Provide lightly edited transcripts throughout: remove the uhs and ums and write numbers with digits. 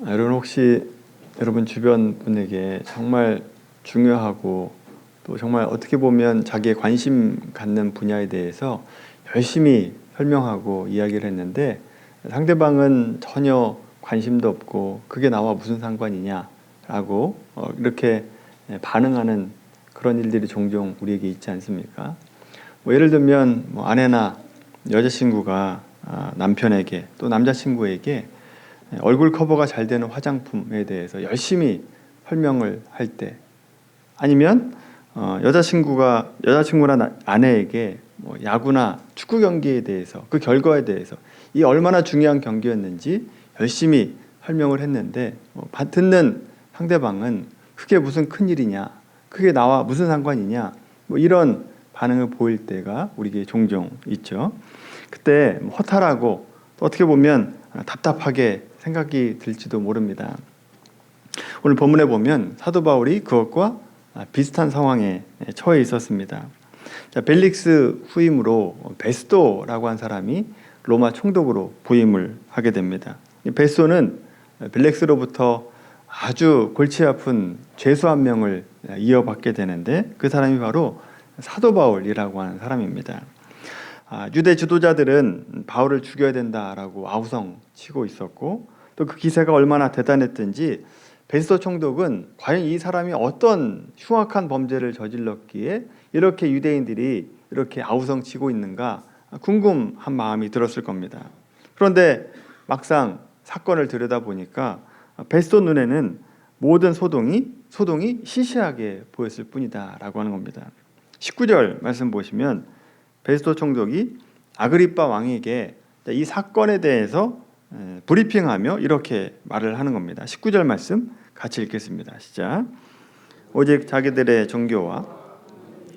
여러분 혹시 여러분 주변 분에게 정말 중요하고 또 정말 어떻게 보면 자기의 관심 갖는 분야에 대해서 열심히 설명하고 이야기를 했는데 상대방은 전혀 관심도 없고 그게 나와 무슨 상관이냐라고 이렇게 반응하는 그런 일들이 종종 우리에게 있지 않습니까? 뭐 예를 들면 뭐 아내나 여자친구가 남편에게 또 남자친구에게 얼굴 커버가 잘 되는 화장품에 대해서 열심히 설명을 할 때, 아니면 여자친구나 아내에게 뭐 야구나 축구 경기에 대해서 그 결과에 대해서 이 얼마나 중요한 경기였는지 열심히 설명을 했는데 듣는 상대방은 그게 무슨 큰일이냐, 그게 나와 무슨 상관이냐, 뭐 이런 반응을 보일 때가 우리에게 종종 있죠. 그때 허탈하고 또 어떻게 보면 답답하게 생각이 들지도 모릅니다. 오늘 본문에 보면 사도 바울이 그것과 비슷한 상황에 처해 있었습니다. 자, 벨릭스 후임으로 베스도라고 한 사람이 로마 총독으로 부임을 하게 됩니다. 베스도는 벨릭스로부터 아주 골치 아픈 죄수 한 명을 이어받게 되는데 그 사람이 바로 사도 바울이라고 하는 사람입니다. 유대 지도자들은 바울을 죽여야 된다라고 아우성 치고 있었고 또 그 기세가 얼마나 대단했든지 베스도 총독은 과연 이 사람이 어떤 흉악한 범죄를 저질렀기에 이렇게 유대인들이 이렇게 아우성 치고 있는가 궁금한 마음이 들었을 겁니다. 그런데 막상 사건을 들여다보니까 베스도 눈에는 모든 소동이 시시하게 보였을 뿐이다 라고 하는 겁니다. 19절 말씀 보시면 베스도 총독이 아그리빠 왕에게 이 사건에 대해서 브리핑하며 이렇게 말을 하는 겁니다. 19절 말씀 같이 읽겠습니다. 시작. 오직 자기들의 종교와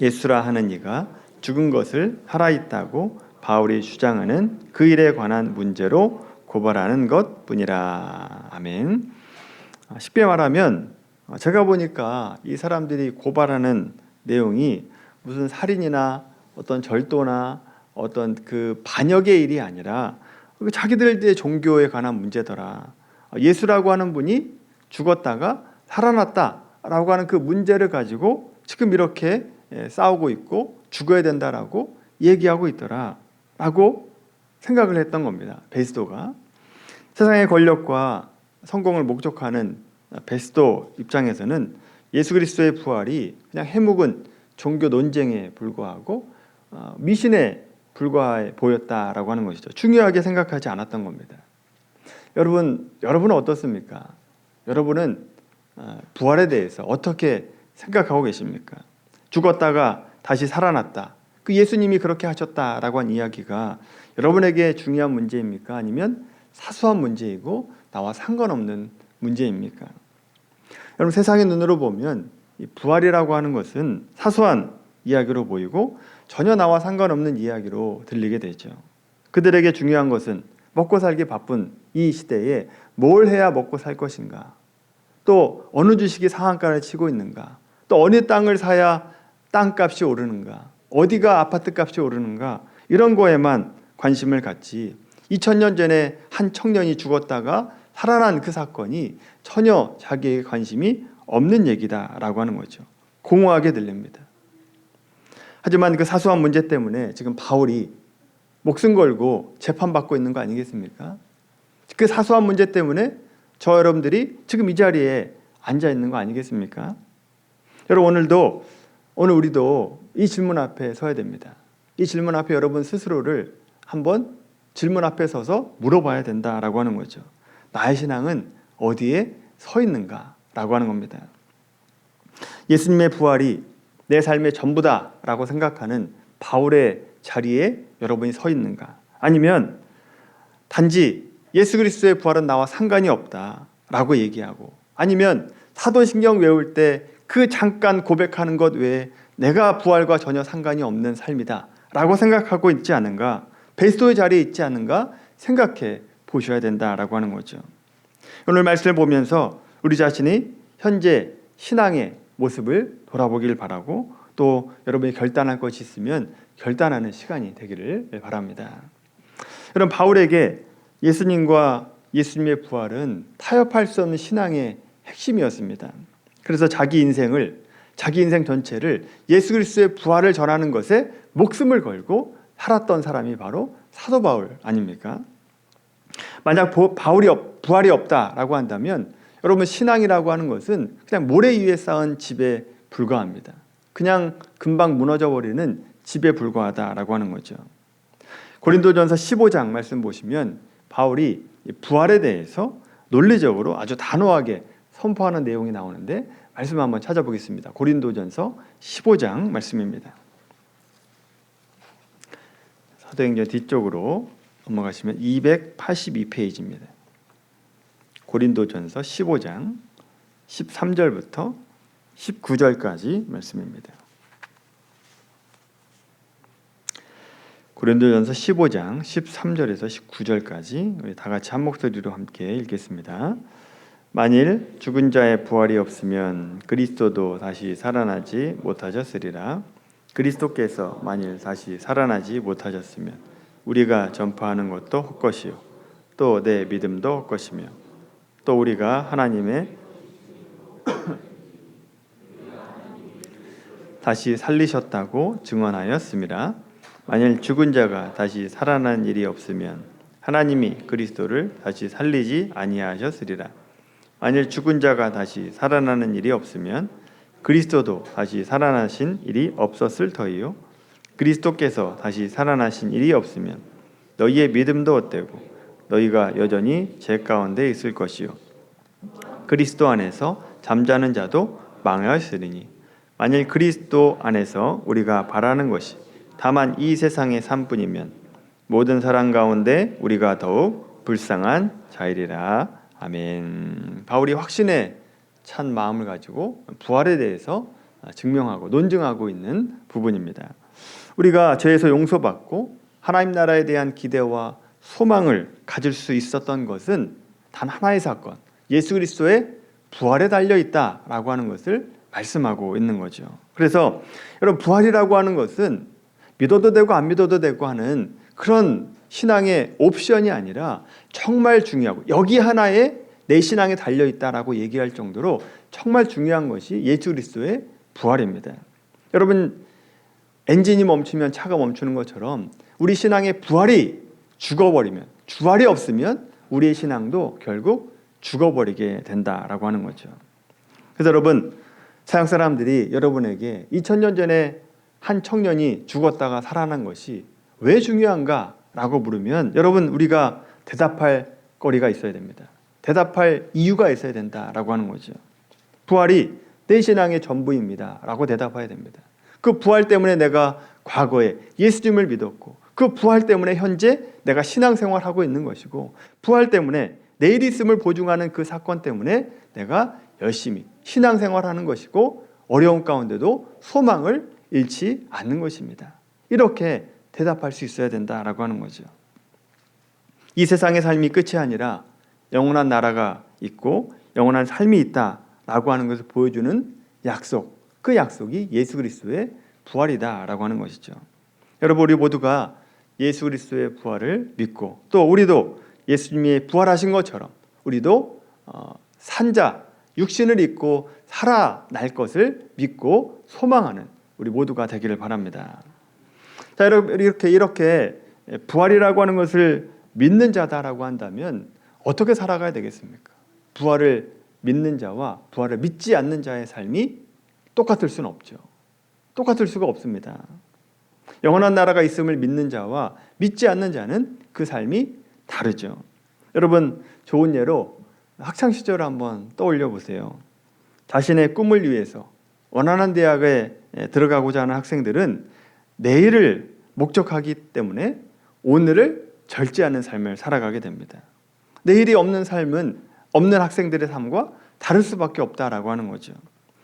예수라 하는 이가 죽은 것을 살아있다고 바울이 주장하는 그 일에 관한 문제로 고발하는 것뿐이라. 아멘. 쉽게 말하면 제가 보니까 이 사람들이 고발하는 내용이 무슨 살인이나 어떤 절도나 어떤 그 반역의 일이 아니라 자기들의 종교에 관한 문제더라. 예수라고 하는 분이 죽었다가 살아났다라고 하는 그 문제를 가지고 지금 이렇게 싸우고 있고 죽어야 된다라고 얘기하고 있더라라고 생각을 했던 겁니다. 베스도가 세상의 권력과 성공을 목적하는 베스도 입장에서는 예수 그리스도의 부활이 그냥 해묵은 종교 논쟁에 불과하고 미신에 불과해 보였다라고 하는 것이죠. 중요하게 생각하지 않았던 겁니다. 여러분은 어떻습니까? 여러분은 부활에 대해서 어떻게 생각하고 계십니까? 죽었다가 다시 살아났다. 그 예수님이 그렇게 하셨다라고 한 이야기가 여러분에게 중요한 문제입니까? 아니면 사소한 문제이고 나와 상관없는 문제입니까? 여러분 세상의 눈으로 보면 이 부활이라고 하는 것은 사소한 이야기로 보이고 전혀 나와 상관없는 이야기로 들리게 되죠. 그들에게 중요한 것은 먹고 살기 바쁜 이 시대에 뭘 해야 먹고 살 것인가, 또 어느 주식이 상한가를 치고 있는가, 또 어느 땅을 사야 땅값이 오르는가, 어디가 아파트값이 오르는가, 이런 거에만 관심을 갖지 2000년 전에 한 청년이 죽었다가 살아난 그 사건이 전혀 자기에게 관심이 없는 얘기다라고 하는 거죠. 공허하게 들립니다. 하지만 그 사소한 문제 때문에 지금 바울이 목숨 걸고 재판받고 있는 거 아니겠습니까? 그 사소한 문제 때문에 여러분들이 지금 이 자리에 앉아 있는 거 아니겠습니까? 여러분 오늘 우리도 이 질문 앞에 서야 됩니다. 이 질문 앞에 여러분 스스로를 한번 질문 앞에 서서 물어봐야 된다라고 하는 거죠. 나의 신앙은 어디에 서 있는가라고 하는 겁니다. 예수님의 부활이 내 삶의 전부다라고 생각하는 바울의 자리에 여러분이 서 있는가? 아니면 단지 예수 그리스도의 부활은 나와 상관이 없다라고 얘기하고, 아니면 사도신경 외울 때 그 잠깐 고백하는 것 외에 내가 부활과 전혀 상관이 없는 삶이다라고 생각하고 있지 않은가? 베스도의 자리에 있지 않은가? 생각해 보셔야 된다라고 하는 거죠. 오늘 말씀을 보면서 우리 자신이 현재 신앙의 모습을 돌아보길 바라고, 또 여러분이 결단할 것이 있으면 결단하는 시간이 되기를 바랍니다. 여러분 바울에게 예수님과 예수님의 부활은 타협할 수 없는 신앙의 핵심이었습니다. 그래서 자기 인생 전체를 예수 그리스도의 부활을 전하는 것에 목숨을 걸고 살았던 사람이 바로 사도 바울 아닙니까? 만약 부활이 없다라고 한다면 여러분, 신앙이라고 하는 것은 그냥 모래 위에 쌓은 집에 불과합니다. 그냥 금방 무너져 버리는 집에 불과하다라고 하는 거죠. 고린도전서 15장 말씀 보시면 바울이 부활에 대해서 논리적으로 아주 단호하게 선포하는 내용이 나오는데, 말씀 한번 찾아보겠습니다. 고린도전서 15장 말씀입니다. 사도행전 뒤쪽으로 넘어가시면 282페이지입니다. 고린도전서 15장 13절부터 19절까지 말씀입니다. 고린도전서 15장 13절에서 19절까지 우리 다 같이 한 목소리로 함께 읽겠습니다. 만일 죽은 자의 부활이 없으면 그리스도도 다시 살아나지 못하셨으리라. 그리스도께서 만일 다시 살아나지 못하셨으면 우리가 전파하는 것도 헛것이요 또 내 믿음도 헛것이며 또 우리가 하나님의 다시 살리셨다고 증언하였음이라. 만일 죽은 자가 다시 살아난 일이 없으면 하나님이 그리스도를 다시 살리지 아니하셨으리라. 만일 죽은 자가 다시 살아나는 일이 없으면 그리스도도 다시 살아나신 일이 없었을 터이요 그리스도께서 다시 살아나신 일이 없으면 너희의 믿음도 헛되고 너희가 여전히 죄 가운데 있을 것이요 그리스도 안에서 잠자는 자도 망하였으리니 만일 그리스도 안에서 우리가 바라는 것이 다만 이 세상의 삶뿐이면 모든 사람 가운데 우리가 더욱 불쌍한 자이리라. 아멘. 바울이 확신에 찬 마음을 가지고 부활에 대해서 증명하고 논증하고 있는 부분입니다. 우리가 죄에서 용서받고 하나님 나라에 대한 기대와 소망을 가질 수 있었던 것은 단 하나의 사건, 예수 그리스도의 부활에 달려 있다라고 하는 것을 말씀하고 있는 거죠. 그래서 여러분, 부활이라고 하는 것은 믿어도 되고 안 믿어도 되고 하는 그런 신앙의 옵션이 아니라 정말 중요하고 여기 하나에 내 신앙에 달려있다라고 얘기할 정도로 정말 중요한 것이 예수 그리스도의 부활입니다. 여러분, 엔진이 멈추면 차가 멈추는 것처럼 우리 신앙의 부활이 죽어버리면, 부활이 없으면 우리의 신앙도 결국 죽어버리게 된다라고 하는 거죠. 그래서 여러분, 서양 사람들이 여러분에게 2000년 전에 한 청년이 죽었다가 살아난 것이 왜 중요한가라고 물으면 여러분, 우리가 대답할 거리가 있어야 됩니다. 대답할 이유가 있어야 된다라고 하는 거죠. 부활이 내 신앙의 전부입니다 라고 대답해야 됩니다. 그 부활 때문에 내가 과거에 예수님을 믿었고 그 부활 때문에 현재 내가 신앙생활하고 있는 것이고 부활 때문에 내일 있음을 보증하는 그 사건 때문에 내가 열심히 신앙생활하는 것이고 어려운 가운데도 소망을 잃지 않는 것입니다. 이렇게 대답할 수 있어야 된다라고 하는 거죠. 이 세상의 삶이 끝이 아니라 영원한 나라가 있고 영원한 삶이 있다라고 하는 것을 보여주는 약속, 그 약속이 예수 그리스도의 부활이다라고 하는 것이죠. 여러분, 우리 모두가 예수 그리스도의 부활을 믿고 또 우리도 예수님이 부활하신 것처럼 우리도 산자, 육신을 입고 살아날 것을 믿고 소망하는 우리 모두가 되기를 바랍니다. 자, 여러분, 이렇게 부활이라고 하는 것을 믿는 자다라고 한다면 어떻게 살아가야 되겠습니까? 부활을 믿는 자와 부활을 믿지 않는 자의 삶이 똑같을 수는 없죠. 똑같을 수가 없습니다. 영원한 나라가 있음을 믿는 자와 믿지 않는 자는 그 삶이 다르죠. 여러분, 좋은 예로 학창시절을 한번 떠올려 보세요. 자신의 꿈을 위해서 원하는 대학에 들어가고자 하는 학생들은 내일을 목적하기 때문에 오늘을 절제하는 삶을 살아가게 됩니다. 내일이 없는 삶은 없는 학생들의 삶과 다를 수밖에 없다라고 하는 거죠.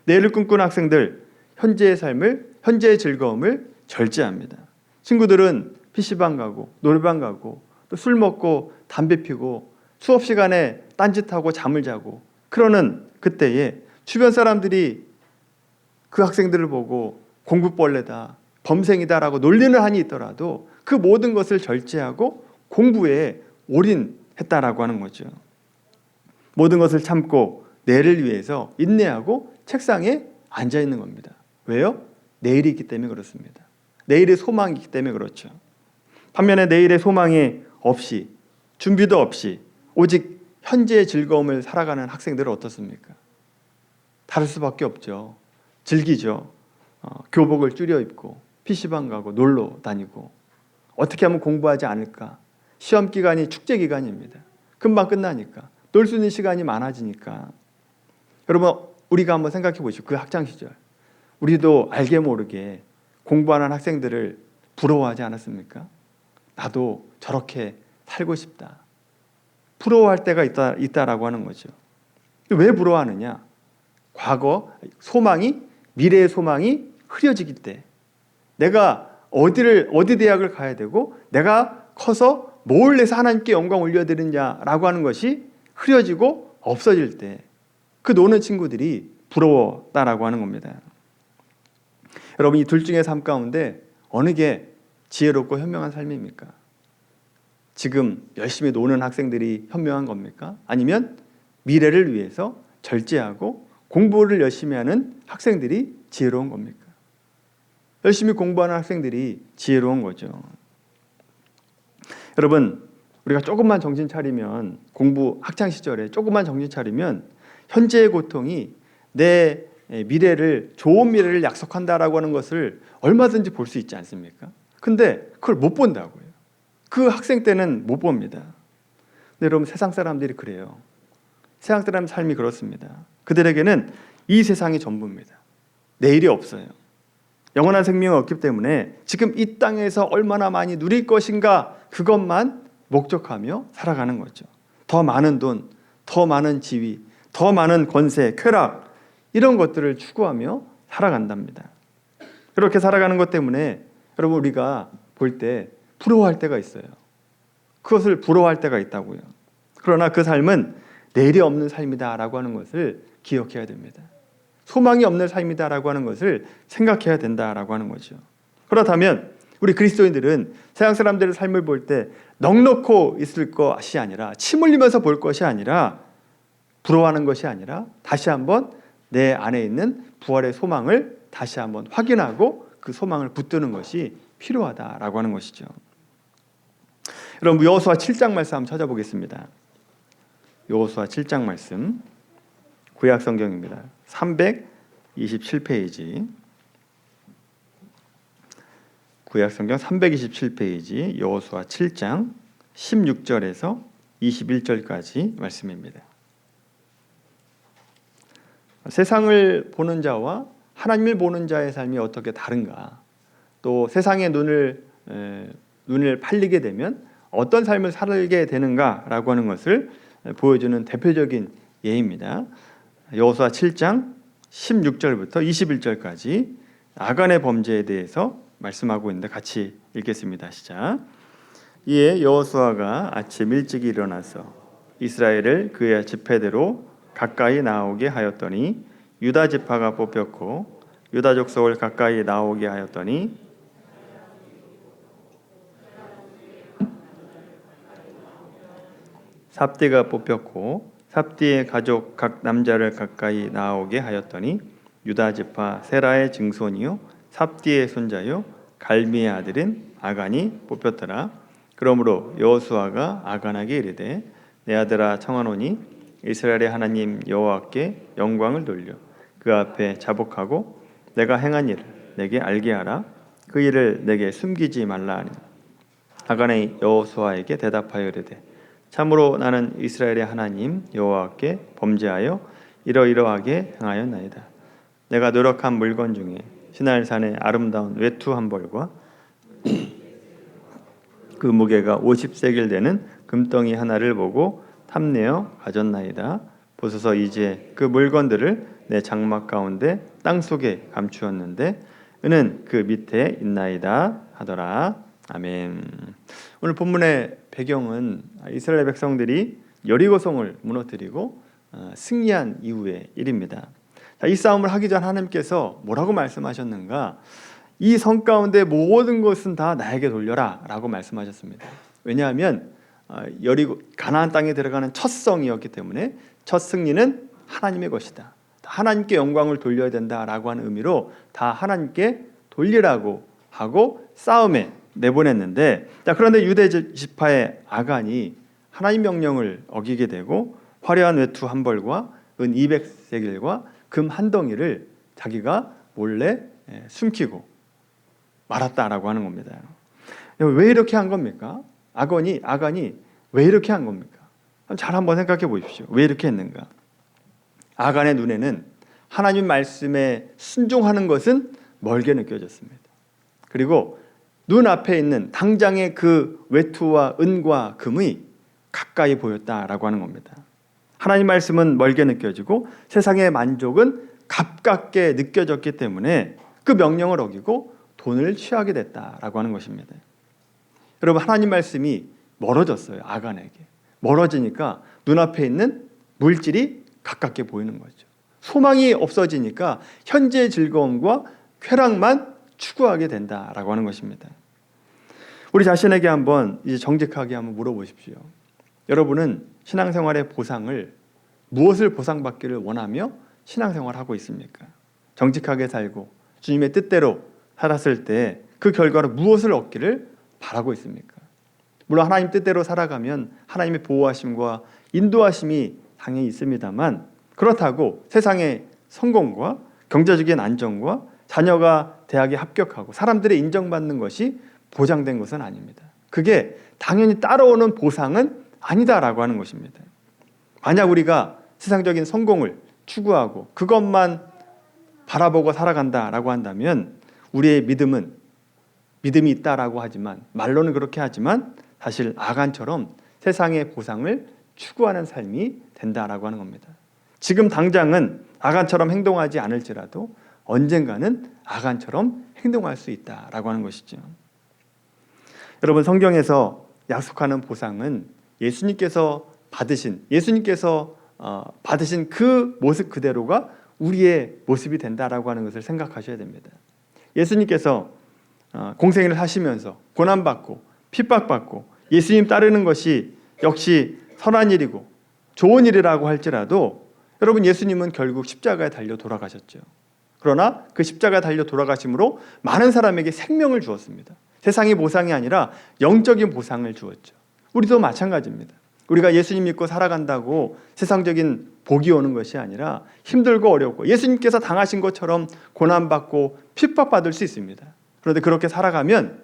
내일을 꿈꾸는 학생들, 현재의 삶을, 현재의 즐거움을 절제합니다. 친구들은 PC방 가고 노래방 가고 또 술 먹고 담배 피고 수업 시간에 딴짓하고 잠을 자고 그러는 그때에 주변 사람들이 그 학생들을 보고 공부벌레다, 범생이다라고 놀리는 한이 있더라도 그 모든 것을 절제하고 공부에 올인 했다라고 하는 거죠. 모든 것을 참고 내일을 위해서 인내하고 책상에 앉아 있는 겁니다. 왜요? 내일이 있기 때문에 그렇습니다. 내일의 소망이 있기 때문에 그렇죠. 반면에 내일의 소망이 없이, 준비도 없이 오직 현재의 즐거움을 살아가는 학생들은 어떻습니까? 다를 수밖에 없죠. 즐기죠. 교복을 줄여 입고 PC방 가고 놀러 다니고, 어떻게 하면 공부하지 않을까? 시험 기간이 축제 기간입니다. 금방 끝나니까, 놀 수 있는 시간이 많아지니까. 여러분, 우리가 한번 생각해 보시죠. 그 학창 시절 우리도 알게 모르게 공부하는 학생들을 부러워하지 않았습니까? 나도 저렇게 살고 싶다. 부러워할 때가 있다라고 하는 거죠. 왜 부러워하느냐? 과거 소망이, 미래의 소망이 흐려지기 때, 내가 어디 대학을 가야 되고 내가 커서 뭘 해서 하나님께 영광 올려드리냐라고 하는 것이 흐려지고 없어질 때, 그 노는 친구들이 부러웠다라고 하는 겁니다. 여러분, 이 둘 중에 삶 가운데 어느 게 지혜롭고 현명한 삶입니까? 지금 열심히 노는 학생들이 현명한 겁니까? 아니면 미래를 위해서 절제하고 공부를 열심히 하는 학생들이 지혜로운 겁니까? 열심히 공부하는 학생들이 지혜로운 거죠. 여러분, 우리가 조금만 정신 차리면, 공부 학창 시절에 조금만 정신 차리면 현재의 고통이 내 미래를, 좋은 미래를 약속한다라고 하는 것을 얼마든지 볼 수 있지 않습니까? 근데 그걸 못 본다고요. 그 학생 때는 못 봅니다. 근데 여러분, 세상 사람들이 그래요. 세상 사람 삶이 그렇습니다. 그들에게는 이 세상이 전부입니다. 내일이 없어요. 영원한 생명이 없기 때문에 지금 이 땅에서 얼마나 많이 누릴 것인가, 그것만 목적하며 살아가는 거죠. 더 많은 돈, 더 많은 지위, 더 많은 권세, 쾌락, 이런 것들을 추구하며 살아간답니다. 그렇게 살아가는 것 때문에 여러분, 우리가 볼 때 부러워할 때가 있어요. 그것을 부러워할 때가 있다고요. 그러나 그 삶은 내일이 없는 삶이다라고 하는 것을 기억해야 됩니다. 소망이 없는 삶이다라고 하는 것을 생각해야 된다라고 하는 거죠. 그렇다면 우리 그리스도인들은 세상 사람들의 삶을 볼 때 넋놓고 있을 것이 아니라, 침 흘리면서 볼 것이 아니라, 부러워하는 것이 아니라 다시 한번 내 안에 있는 부활의 소망을 다시 한번 확인하고 그 소망을 붙드는 것이 필요하다라고 하는 것이죠. 여러분, 여호수아 7장 말씀 한번 찾아보겠습니다. 여호수아 7장 말씀, 구약 성경입니다. 327페이지, 구약 성경 327페이지, 여호수아 7장 16절에서 21절까지 말씀입니다. 세상을 보는 자와 하나님을 보는 자의 삶이 어떻게 다른가, 또 세상의 눈을 팔리게 되면 어떤 삶을 살게 되는가라고 하는 것을 보여주는 대표적인 예입니다. 여호수아 7장 16절부터 21절까지 아간의 범죄에 대해서 말씀하고 있는데 같이 읽겠습니다. 시작. 이에 여호수아가 아침 일찍 일어나서 이스라엘을 그의 지파대로 가까이 나오게 하였더니 유다 지파가 뽑혔고, 유다 족속을 가까이 나오게 하였더니 삽디가 뽑혔고, 삽디의 가족 각 남자를 가까이 나오게 하였더니 유다 지파 세라의 증손이요 삽디의 손자요 갈미의 아들인 아간이 뽑혔더라. 그러므로 여호수아가 아간에게 이르되, 내 아들아 청하노니 이스라엘의 하나님 여호와께 영광을 돌려 그 앞에 자복하고 내가 행한 일을 내게 알게 하라. 그 일을 내게 숨기지 말라 하니, 아간이 여호수아에게 대답하여 이르되, 참으로 나는 이스라엘의 하나님 여호와께 범죄하여 이러이러하게 행하였나이다. 내가 노력한 물건 중에 시날산의 아름다운 외투 한 벌과 그 무게가 50세겔 되는 금덩이 하나를 보고 탐내어 가졌나이다. 보소서, 이제 그 물건들을 내 장막 가운데 땅속에 감추었는데 은은 그 밑에 있나이다 하더라. 아멘. 오늘 본문의 배경은 이스라엘 백성들이 여리고성을 무너뜨리고 승리한 이후의 일입니다. 이 싸움을 하기 전 하나님께서 뭐라고 말씀하셨는가? 이 성 가운데 모든 것은 다 나에게 돌려라 라고 말씀하셨습니다. 왜냐하면 여리고 가나안 땅에 들어가는 첫 성이었기 때문에 첫 승리는 하나님의 것이다. 하나님께 영광을 돌려야 된다라고 하는 의미로 다 하나님께 돌리라고 하고 싸움에 내보냈는데, 그런데 유대 지파의 아간이 하나님 명령을 어기게 되고 화려한 외투 한 벌과 은 200세겔과 금 한 덩이를 자기가 몰래 숨기고 말았다라고 하는 겁니다. 왜 이렇게 한 겁니까? 아간이 왜 이렇게 한 겁니까? 잘 한번 생각해 보십시오. 왜 이렇게 했는가? 아간의 눈에는 하나님 말씀에 순종하는 것은 멀게 느껴졌습니다. 그리고 눈앞에 있는 당장의 그 외투와 은과 금이 가까이 보였다라고 하는 겁니다. 하나님 말씀은 멀게 느껴지고 세상의 만족은 가깝게 느껴졌기 때문에 그 명령을 어기고 돈을 취하게 됐다라고 하는 것입니다. 여러분, 하나님 말씀이 멀어졌어요. 아간에게. 멀어지니까 눈앞에 있는 물질이 가깝게 보이는 거죠. 소망이 없어지니까 현재의 즐거움과 쾌락만 추구하게 된다라고 하는 것입니다. 우리 자신에게 한번 이제 정직하게 한번 물어보십시오. 여러분은 신앙생활의 보상을 무엇을 보상받기를 원하며 신앙생활을 하고 있습니까? 정직하게 살고 주님의 뜻대로 살았을 때 그 결과로 무엇을 얻기를 바라고 있습니까? 물론 하나님 뜻대로 살아가면 하나님의 보호하심과 인도하심이 당연히 있습니다만, 그렇다고 세상의 성공과 경제적인 안정과 자녀가 대학에 합격하고 사람들의 인정받는 것이 보장된 것은 아닙니다. 그게 당연히 따라오는 보상은 아니다라고 하는 것입니다. 만약 우리가 세상적인 성공을 추구하고 그것만 바라보고 살아간다라고 한다면 우리의 믿음이 있다라고 하지만, 말로는 그렇게 하지만 사실 아간처럼 세상의 보상을 추구하는 삶이 된다라고 하는 겁니다. 지금 당장은 아간처럼 행동하지 않을지라도 언젠가는 아간처럼 행동할 수 있다라고 하는 것이죠. 여러분, 성경에서 약속하는 보상은 예수님께서 받으신 그 모습 그대로가 우리의 모습이 된다라고 하는 것을 생각하셔야 됩니다. 예수님께서 공생애를 하시면서 고난받고 핍박받고 예수님 따르는 것이 역시 선한 일이고 좋은 일이라고 할지라도, 여러분, 예수님은 결국 십자가에 달려 돌아가셨죠. 그러나 그 십자가에 달려 돌아가심으로 많은 사람에게 생명을 주었습니다. 세상의 보상이 아니라 영적인 보상을 주었죠. 우리도 마찬가지입니다. 우리가 예수님 믿고 살아간다고 세상적인 복이 오는 것이 아니라 힘들고 어렵고 예수님께서 당하신 것처럼 고난받고 핍박받을 수 있습니다. 그런데 그렇게 살아가면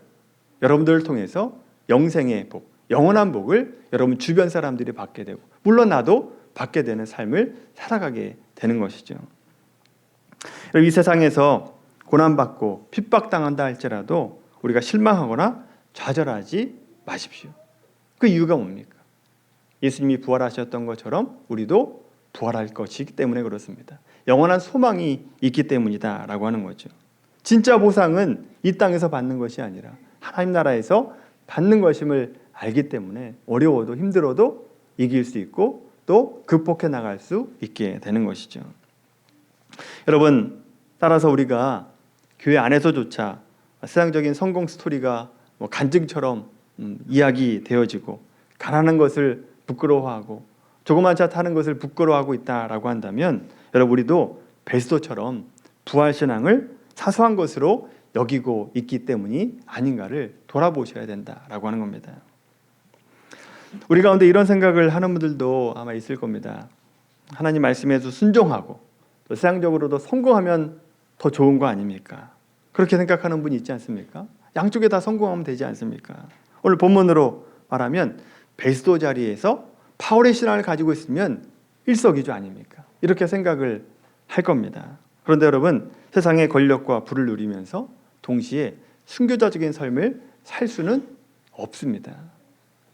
여러분들을 통해서 영생의 복, 영원한 복을 여러분 주변 사람들이 받게 되고, 물론 나도 받게 되는 삶을 살아가게 되는 것이죠. 이 세상에서 고난받고 핍박당한다 할지라도 우리가 실망하거나 좌절하지 마십시오. 그 이유가 뭡니까? 예수님이 부활하셨던 것처럼 우리도 부활할 것이기 때문에 그렇습니다. 영원한 소망이 있기 때문이다라고 하는 거죠. 진짜 보상은 이 땅에서 받는 것이 아니라 하나님 나라에서 받는 것임을 알기 때문에 어려워도 힘들어도 이길 수 있고 또 극복해 나갈 수 있게 되는 것이죠. 여러분, 따라서 우리가 교회 안에서조차 세상적인 성공 스토리가 간증처럼 이야기되어지고, 가난한 것을 부끄러워하고 조그만 차 타는 것을 부끄러워하고 있다라고 한다면, 여러분, 우리도 베스도처럼 부활신앙을 사소한 것으로 여기고 있기 때문이 아닌가를 돌아보셔야 된다라고 하는 겁니다. 우리 가운데 이런 생각을 하는 분들도 아마 있을 겁니다. 하나님 말씀에도 순종하고 또 세상적으로도 성공하면 더 좋은 거 아닙니까? 그렇게 생각하는 분이 있지 않습니까? 양쪽에 다 성공하면 되지 않습니까? 오늘 본문으로 말하면 베스도 자리에서 바울의 신앙을 가지고 있으면 일석이조 아닙니까? 이렇게 생각을 할 겁니다. 그런데 여러분, 세상의 권력과 부를 누리면서 동시에 순교자적인 삶을 살 수는 없습니다.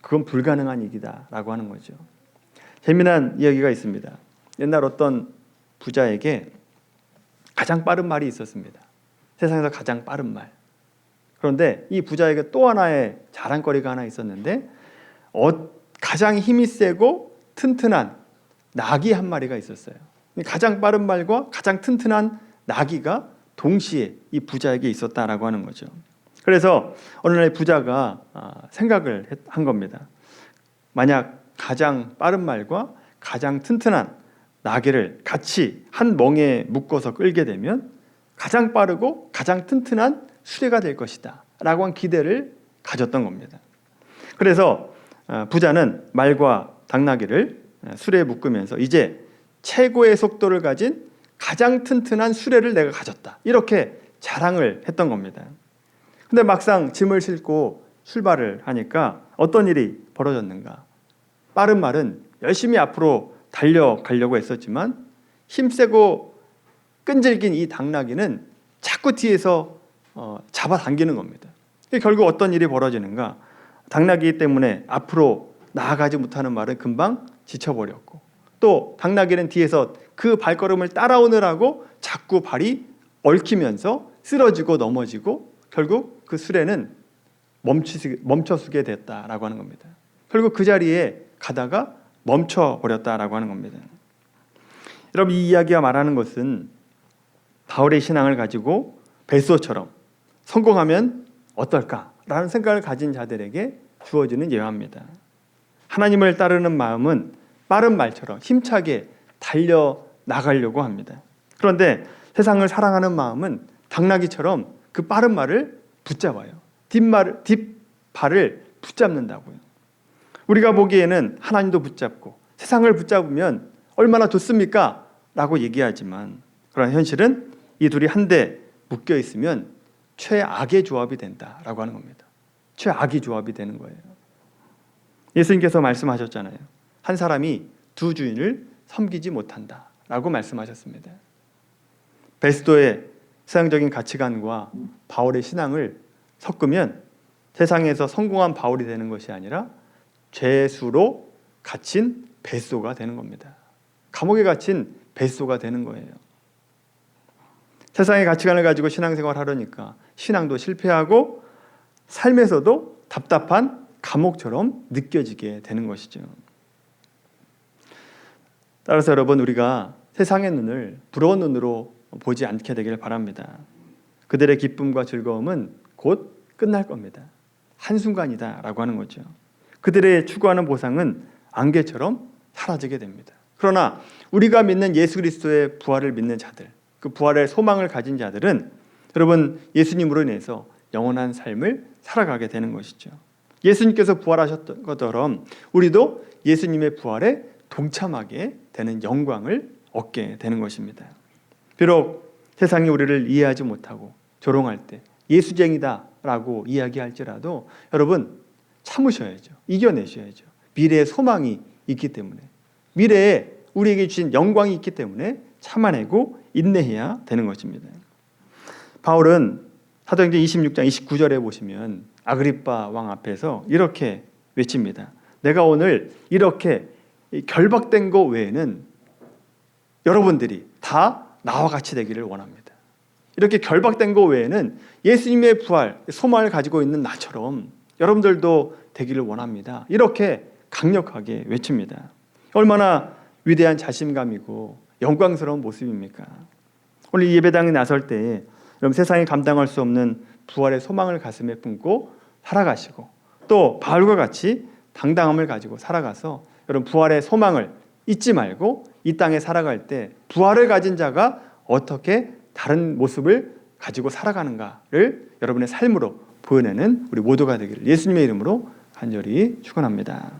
그건 불가능한 일이다라고 하는 거죠. 재미난 이야기가 있습니다. 옛날 어떤 부자에게 가장 빠른 말이 있었습니다. 세상에서 가장 빠른 말. 그런데 이 부자에게 또 하나의 자랑거리가 하나 있었는데, 가장 힘이 세고 튼튼한 나귀 한 마리가 있었어요. 가장 빠른 말과 가장 튼튼한 나귀가 동시에 이 부자에게 있었다라고 하는 거죠. 그래서 어느 날 부자가 생각을 한 겁니다. 만약 가장 빠른 말과 가장 튼튼한 나귀를 같이 한 멍에 묶어서 끌게 되면 가장 빠르고 가장 튼튼한 수레가 될 것이다 라고 한 기대를 가졌던 겁니다. 그래서 부자는 말과 당나귀를 수레에 묶으면서 이제 최고의 속도를 가진 가장 튼튼한 수레를 내가 가졌다, 이렇게 자랑을 했던 겁니다. 근데 막상 짐을 싣고 출발을 하니까 어떤 일이 벌어졌는가? 빠른 말은 열심히 앞으로 달려가려고 했었지만 힘세고 끈질긴 이 당나귀는 자꾸 뒤에서 잡아당기는 겁니다. 결국 어떤 일이 벌어지는가? 당나귀 때문에 앞으로 나아가지 못하는 말은 금방 지쳐버렸고, 또 당나귀는 뒤에서 그 발걸음을 따라오느라고 자꾸 발이 얽히면서 쓰러지고 넘어지고 결국 그 수레는 멈춰서게 됐다라고 하는 겁니다. 결국 그 자리에 가다가 멈춰버렸다라고 하는 겁니다. 여러분, 이 이야기가 말하는 것은 바울의 신앙을 가지고 베스도처럼 성공하면 어떨까라는 생각을 가진 자들에게 주어지는 예화입니다. 하나님을 따르는 마음은 빠른 말처럼 힘차게 달려나가려고 합니다. 그런데 세상을 사랑하는 마음은 당나귀처럼 그 빠른 말을 붙잡아요. 뒷발을 붙잡는다고요. 우리가 보기에는 하나님도 붙잡고 세상을 붙잡으면 얼마나 좋습니까? 라고 얘기하지만, 그러나 현실은 이 둘이 한데 묶여 있으면 최악의 조합이 된다라고 하는 겁니다. 최악의 조합이 되는 거예요. 예수님께서 말씀하셨잖아요. 한 사람이 두 주인을 섬기지 못한다라고 말씀하셨습니다. 베스도의 세상적인 가치관과 바울의 신앙을 섞으면 세상에서 성공한 바울이 되는 것이 아니라 죄수로 갇힌 베스도가 되는 겁니다. 감옥에 갇힌 베스도가 되는 거예요. 세상의 가치관을 가지고 신앙생활을 하려니까 신앙도 실패하고 삶에서도 답답한 감옥처럼 느껴지게 되는 것이죠. 따라서 여러분, 우리가 세상의 눈을 부러운 눈으로 보지 않게 되기를 바랍니다. 그들의 기쁨과 즐거움은 곧 끝날 겁니다. 한순간이다 라고 하는 거죠. 그들의 추구하는 보상은 안개처럼 사라지게 됩니다. 그러나 우리가 믿는 예수 그리스도의 부활을 믿는 자들, 그 부활의 소망을 가진 자들은 여러분, 예수님으로 인해서 영원한 삶을 살아가게 되는 것이죠. 예수님께서 부활하셨던 것처럼 우리도 예수님의 부활에 동참하게 되는 영광을 얻게 되는 것입니다. 비록 세상이 우리를 이해하지 못하고 조롱할 때 예수쟁이다 라고 이야기할지라도 여러분, 참으셔야죠. 이겨내셔야죠. 미래의 소망이 있기 때문에, 미래에 우리에게 주신 영광이 있기 때문에 참아내고 인내해야 되는 것입니다. 바울은 사도행전 26장 29절에 보시면 아그리빠 왕 앞에서 이렇게 외칩니다. 내가 오늘 이렇게 결박된 것 외에는 여러분들이 다 나와 같이 되기를 원합니다. 이렇게 결박된 것 외에는 예수님의 부활, 소망을 가지고 있는 나처럼 여러분들도 되기를 원합니다. 이렇게 강력하게 외칩니다. 얼마나 위대한 자신감이고 영광스러운 모습입니까? 오늘 이 예배당에 나설 때 여러분, 세상이 감당할 수 없는 부활의 소망을 가슴에 품고 살아가시고, 또 바울과 같이 당당함을 가지고 살아가서 여러분, 부활의 소망을 잊지 말고 이 땅에 살아갈 때 부활을 가진 자가 어떻게 다른 모습을 가지고 살아가는가를 여러분의 삶으로 보여내는 우리 모두가 되기를 예수님의 이름으로 간절히 축원합니다.